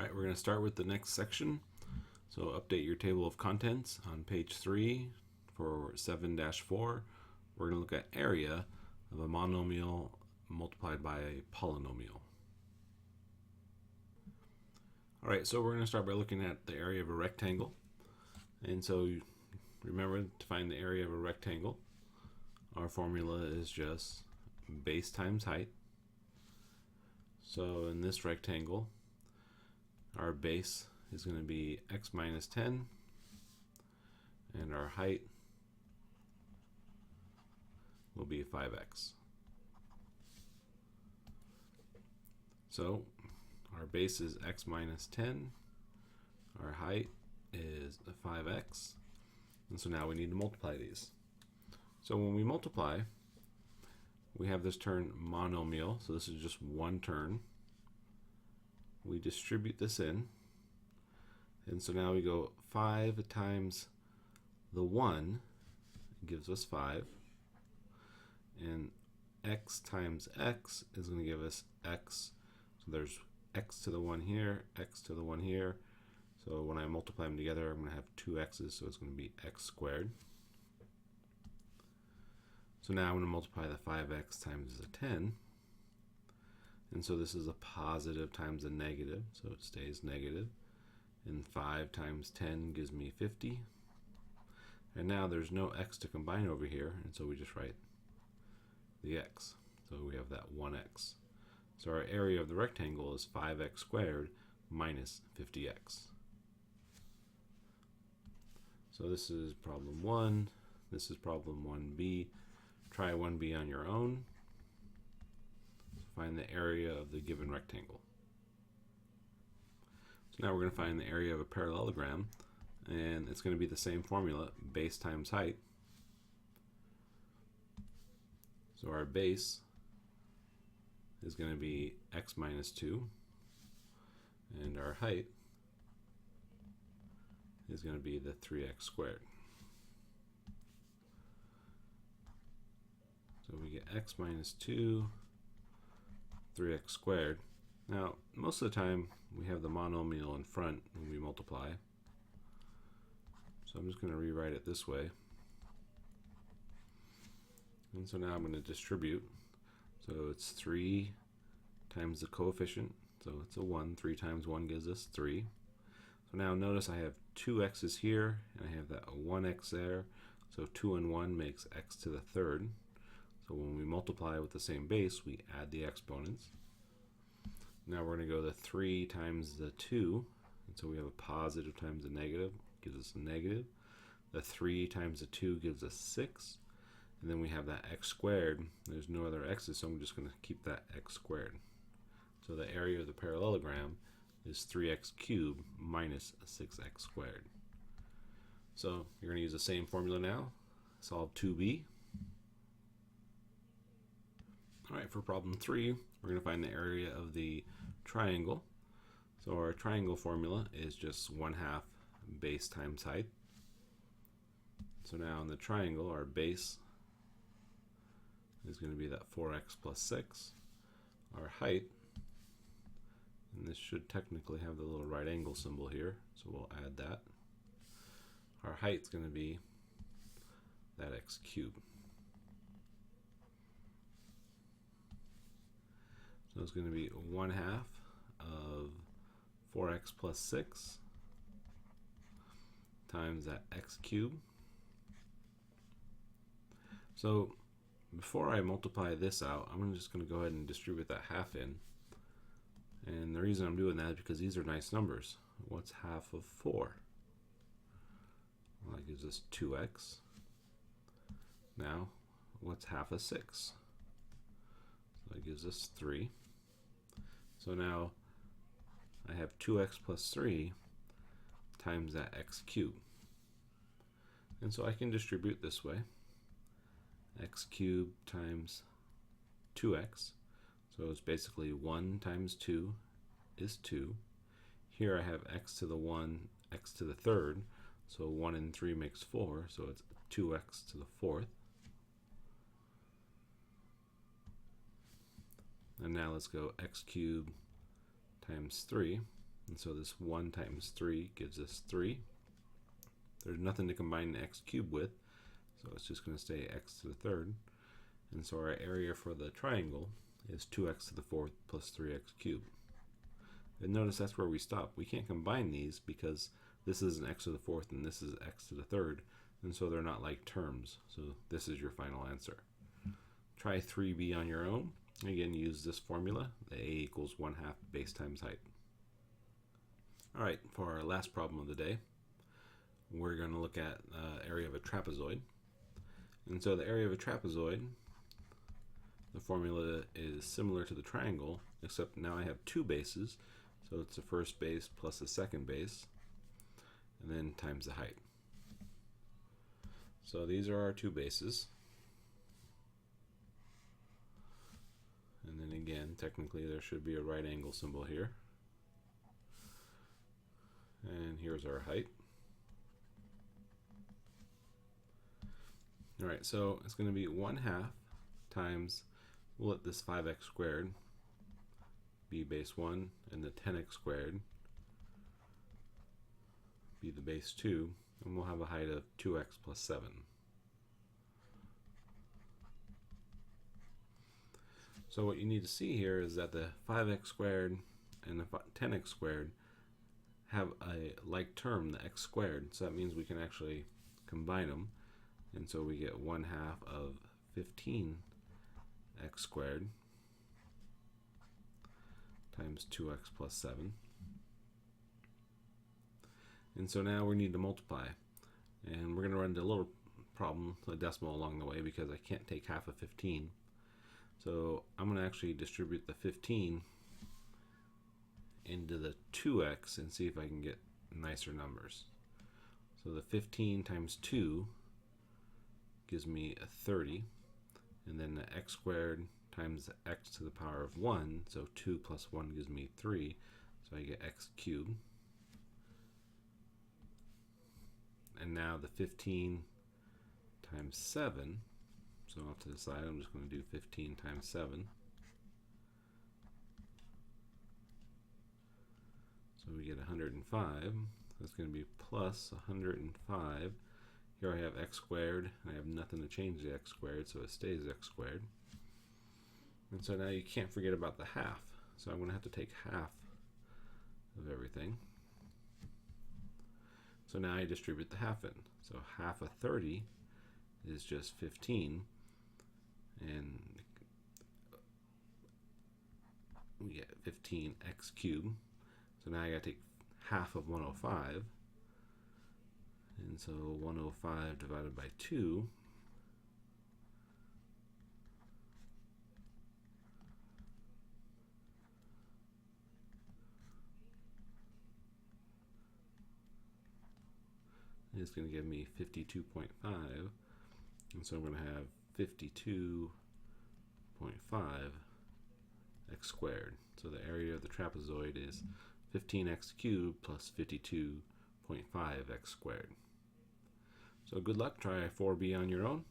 All right, we're going to start with the next section. So update your table of contents on page 3 for 7-4. We're going to look at area of a monomial multiplied by a polynomial. All right, so we're going to start by looking at the area of a rectangle. And so remember, to find the area of a rectangle, our formula is just base times height. So in this rectangle, our base is going to be x minus 10, and our height will be 5x. So our base is x minus 10, our height is 5x, and so now we need to multiply these. So when we multiply, we have this term monomial, so this is just one term. We distribute this in, and so now we go 5 times the 1 gives us 5, and x times x is going to give us x. So there's x to the 1 here, x to the 1 here. So when I multiply them together, I'm going to have 2 x's, so it's going to be x squared. So now I'm going to multiply the 5x times the 10. And so this is a positive times a negative, so it stays negative. And 5 times 10 gives me 50. And now there's no x to combine over here, and so we just write the x. So we have that 1x. So our area of the rectangle is 5x squared minus 50x. So this is problem 1. This is problem 1b. Try 1b on your own. Find the area of the given rectangle. So now we're going to find the area of a parallelogram, and it's going to be the same formula, base times height. So our base is going to be x minus 2, and our height is going to be the 3x squared. So we get x minus 2, 3x squared. Now, most of the time we have the monomial in front when we multiply. So I'm just going to rewrite it this way. And so now I'm going to distribute. So it's 3 times the coefficient. So it's a 1. 3 times 1 gives us 3. So now notice I have 2 x's here, and I have that 1x there. So 2 and 1 makes x to the third. So when we multiply with the same base, we add the exponents. Now we're going to go the 3 times the 2, and so we have a positive times a negative, gives us a negative. The 3 times the 2 gives us 6, and then we have that x squared. There's no other x's, so I'm just going to keep that x squared. So the area of the parallelogram is 3x cubed minus 6x squared. So you're going to use the same formula now. Solve 2b. All right, for problem 3, we're going to find the area of the triangle. So our triangle formula is just 1/2 base times height. So now in the triangle, our base is going to be that 4x plus 6. Our height, and this should technically have the little right angle symbol here, so we'll add that. Our height is going to be that x cubed. So it's going to be 1/2 of 4x plus 6 times that x cubed. So before I multiply this out, I'm just going to go ahead and distribute that half in. And the reason I'm doing that is because these are nice numbers. What's half of 4? Well, that gives us 2x. Now, what's half of 6? So that gives us 3. So now I have 2x plus 3 times that x cubed. And so I can distribute this way. X cubed times 2x. So it's basically 1 times 2 is 2. Here I have x to the 1, x to the third. So 1 and 3 makes 4. So it's 2x to the fourth. And now let's go x cubed times 3. And so this 1 times 3 gives us 3. There's nothing to combine the x cubed with, so it's just going to stay x to the third. And so our area for the triangle is 2x to the fourth plus 3x cubed. And notice that's where we stop. We can't combine these because this is an x to the fourth and this is x to the third, and so they're not like terms. So this is your final answer. Try 3b on your own. Again, use this formula, the a equals 1/2 base times height. All right, for our last problem of the day, we're going to look at the area of a trapezoid. And so the area of a trapezoid, the formula is similar to the triangle, except now I have 2 bases. So it's the first base plus the second base, and then times the height. So these are our 2 bases. And then again, technically there should be a right angle symbol here. And here's our height. All right, so it's going to be 1/2 times, we'll let this 5x squared be base 1, and the 10x squared be the base 2, and we'll have a height of 2x plus 7. So what you need to see here is that the 5x squared and the 10x squared have a like term, the x squared, so that means we can actually combine them, and so we get 1/2 of 15x squared times 2x plus 7. And so now we need to multiply, and we're going to run into a little problem, a decimal along the way, because I can't take half of 15. So I'm going to actually distribute the 15 into the 2x and see if I can get nicer numbers. So the 15 times 2 gives me a 30, and then the x squared times x to the power of 1, so 2 plus 1 gives me 3, so I get x cubed. And now the 15 times 7, so off to the side I'm just going to do 15 times 7. So we get 105. That's going to be plus 105. Here I have x squared. I have nothing to change the x squared, so it stays x squared. And so now you can't forget about the half. So I'm going to have to take half of everything. So now I distribute the half in. So half of 30 is just 15. And we get 15x cubed. So now I got to take half of 105. And so 105 divided by 2 is going to give me 52.5. And so I'm going to have 52.5 x squared. So the area of the trapezoid is 15x cubed plus 52.5 x squared. So good luck, try 4b on your own.